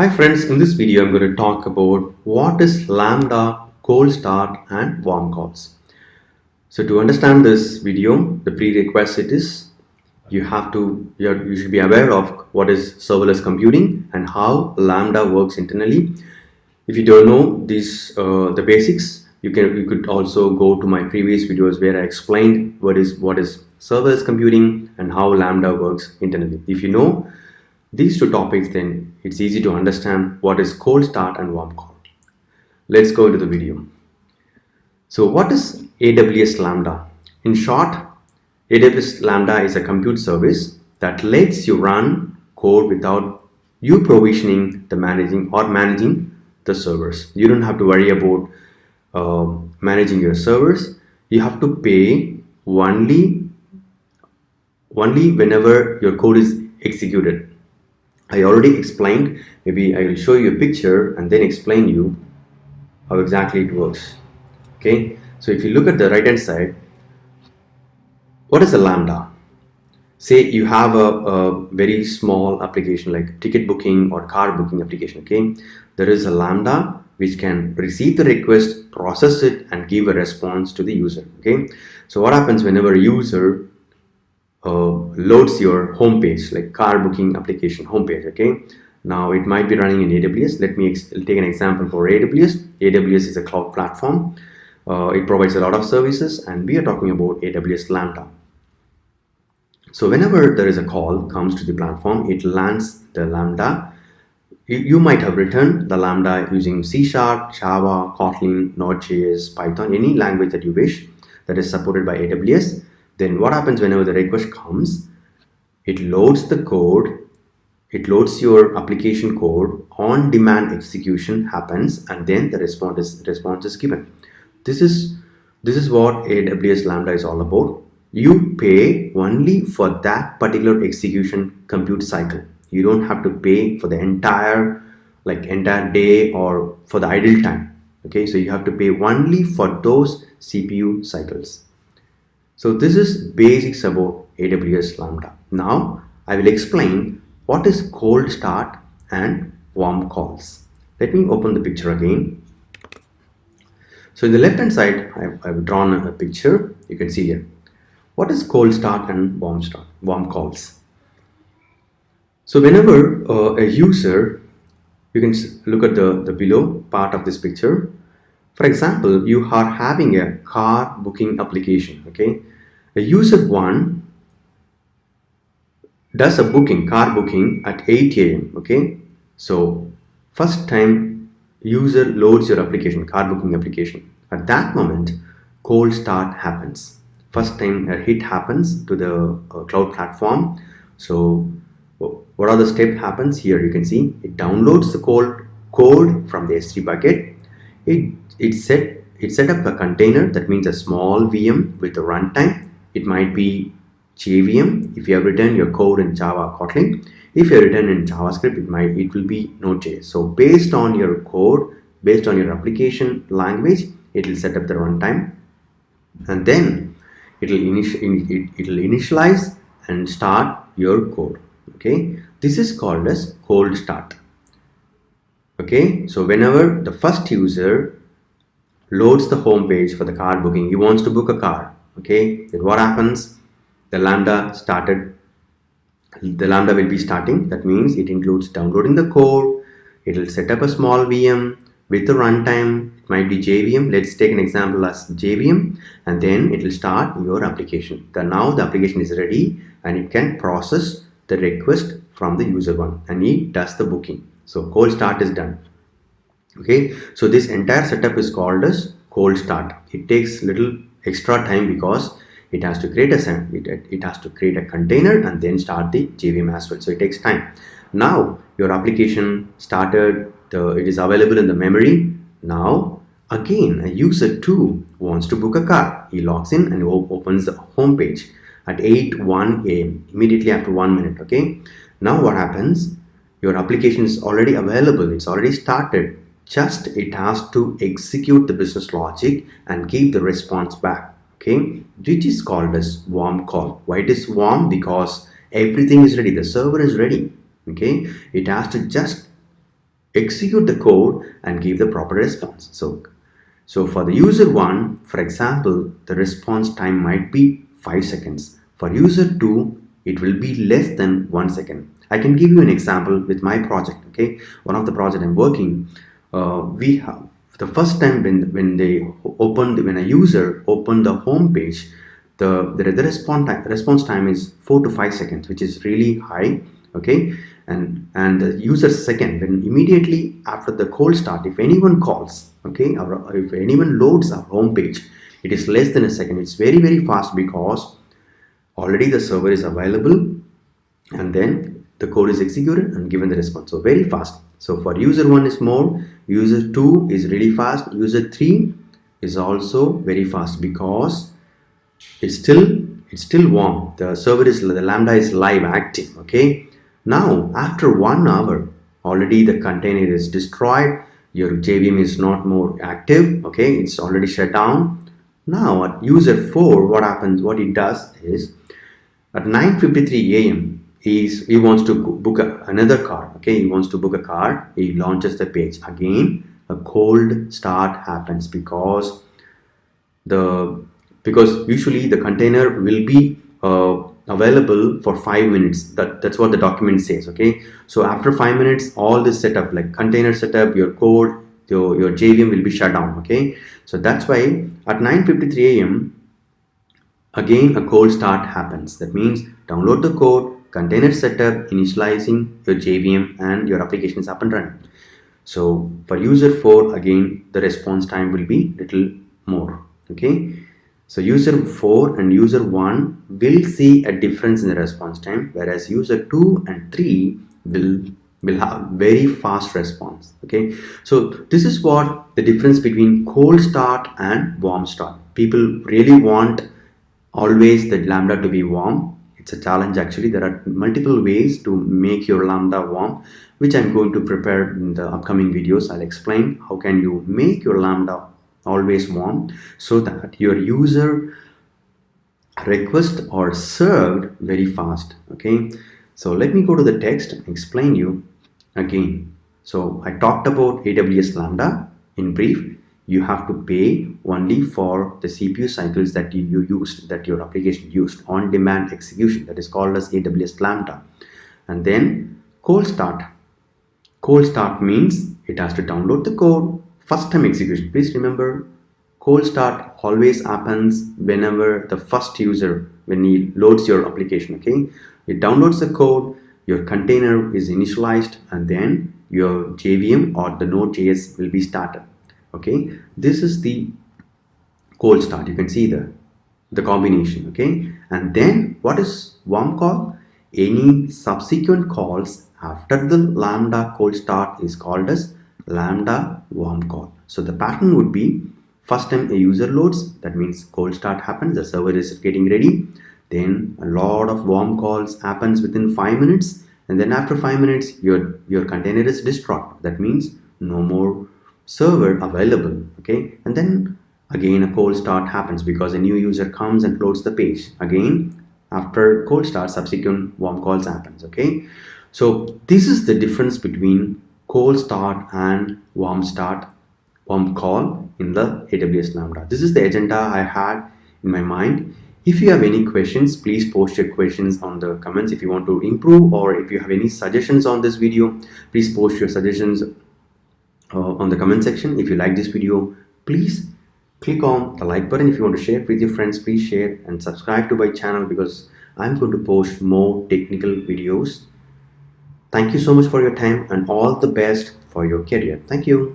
Hi friends, in this video I'm going to talk about what is Lambda, cold start and warm calls. So to understand this video, the prerequisite is you should be aware of what is serverless computing and how Lambda works internally. If you don't know the basics, you could also go to my previous videos where I explained what is serverless computing and how Lambda works internally. If you know these two topics, then it's easy to understand what is cold start and warm call. Let's go into the video. So what is AWS Lambda? In short, AWS Lambda is a compute service that lets you run code without you provisioning managing the servers. You don't have to worry about managing your servers. You have to pay only whenever your code is executed. I already explained. Maybe I will show you a picture and then explain you how exactly it works. Okay, so if you look at the right hand side, what is a Lambda? Say you have a very small application like ticket booking or car booking application. Okay, there is a Lambda which can receive the request, process it and give a response to the user. Okay, so what happens whenever a user loads your home page, like car booking application homepage? Okay, now it might be running in AWS. Let me take an example for AWS. AWS is a cloud platform. It provides a lot of services and we are talking about AWS Lambda. So whenever there is a call comes to the platform, it lands the Lambda. You might have written the Lambda using C#, Java, Kotlin, Node.js, Python, any language that you wish that is supported by AWS. Then what happens whenever the request comes? It loads the code, it loads your application code, on demand execution happens and then the response is given. This is what AWS Lambda is all about. You pay only for that particular execution compute cycle. You don't have to pay for the entire day or for the idle time. Okay, so you have to pay only for those CPU cycles. So this is basics about AWS Lambda. Now I will explain what is cold start and warm calls. Let me open the picture again. So in the left hand side, I've drawn a picture. You can see here. What is cold start and warm calls? So whenever a user, you can look at the below part of this picture. For example, you are having a car booking application. Okay, a user 1 does a car booking at 8 a.m. Okay, so first time user loads your application, car booking application. At that moment, cold start happens. First time a hit happens to the cloud platform. So what are the steps happens here? You can see it downloads the code from the S3 bucket. It set up a container, that means a small VM with a runtime. It might be JVM if you have written your code in Java Kotlin. If you have written in JavaScript, it will be Node.js. So based on your code, based on your application language, it will set up the runtime and then it will initialize and start your code. Okay, this is called as cold start. Okay, so whenever the first user loads the home page for the car booking, he wants to book a car. Okay, then what happens? The Lambda will be starting. That means it includes downloading the code. It will set up a small VM with the runtime. It might be JVM. Let's take an example as JVM, and then it will start your application. Now the application is ready and it can process the request from the user 1 and he does the booking. So cold start is done. Okay, so this entire setup is called as cold start. It takes little extra time because it has to create a container and then start the JVM as well. So it takes time. Now your application started, it is available in the memory. Now again, a user 2 wants to book a car. He logs in and opens the home page at 8:01 a.m. immediately after 1 minute. Okay, now what happens? Your application is already available. It's already started. Just it has to execute the business logic and give the response back. Okay, which is called as warm call. Why it is warm? Because everything is ready. The server is ready. Okay, it has to just execute the code and give the proper response. So for the user 1, for example, the response time might be 5 seconds. For user 2, it will be less than 1 second. I can give you an example with my project. Okay, one of the project I'm working, we have the first time when a user opened the home page, the response time is 4 to 5 seconds, which is really high. Okay, and the user second, when immediately after the cold start, if anyone calls, okay, or if anyone loads our home page, it is less than a second. It's very, very fast because already the server is available, and then the code is executed and given the response. So very fast. So for user 1 is more, user 2 is really fast, user 3 is also very fast because it's still warm. The Lambda is live, active. Okay, now after 1 hour, already the container is destroyed, your JVM is not more active. Okay, it's already shut down. Now at user 4, what it does is at 9:53 a.m. he wants to book another car. Okay, he wants to book a car. He launches the page. Again, a cold start happens because usually the container will be available for 5 minutes. That's what the document says. Okay, so after 5 minutes, all this setup like container setup, your code, your JVM will be shut down. Okay, so that's why at 9:53 a.m. again a cold start happens. That means download the code, container setup, initializing your JVM, and your application is up and running. So for user 4, again the response time will be little more. Okay, so user 4 and user 1 will see a difference in the response time, whereas user 2 and 3 will have very fast response. Okay, so this is what the difference between cold start and warm start. People really want always the Lambda to be warm. It's a challenge actually. There are multiple ways to make your Lambda warm, which I'm going to prepare in the upcoming videos. I'll explain how can you make your Lambda always warm so that your user requests are served very fast. Okay, so let me go to the text and explain you again. So I talked about AWS Lambda in brief. You have to pay only for the CPU cycles that you used, that your application used, on demand execution, that is called as AWS Lambda. And then cold start. Cold start means it has to download the code, first time execution. Please remember, cold start always happens whenever the first user, when he loads your application. Okay, it downloads the code, your container is initialized, and then your JVM or the Node.js will be started. Okay, this is the cold start. You can see the combination. Okay, and then what is warm call? Any subsequent calls after the Lambda cold start is called as Lambda warm call. So the pattern would be, first time a user loads, that means cold start happens, the server is getting ready, then a lot of warm calls happens within 5 minutes, and then after 5 minutes your container is destroyed. That means no more server available. Okay, and then again a cold start happens because a new user comes and loads the page. Again, after cold start, subsequent warm calls happens. Okay, so this is the difference between cold start and warm call in the AWS Lambda. This is the agenda I had in my mind. If you have any questions, please post your questions on the comments. If you want to improve, or if you have any suggestions on this video, please post your suggestions on the comment section. If you like this video, please click on the like button. If you want to share it with your friends, please share and subscribe to my channel, because I'm going to post more technical videos. Thank you so much for your time, and all the best for your career. Thank you.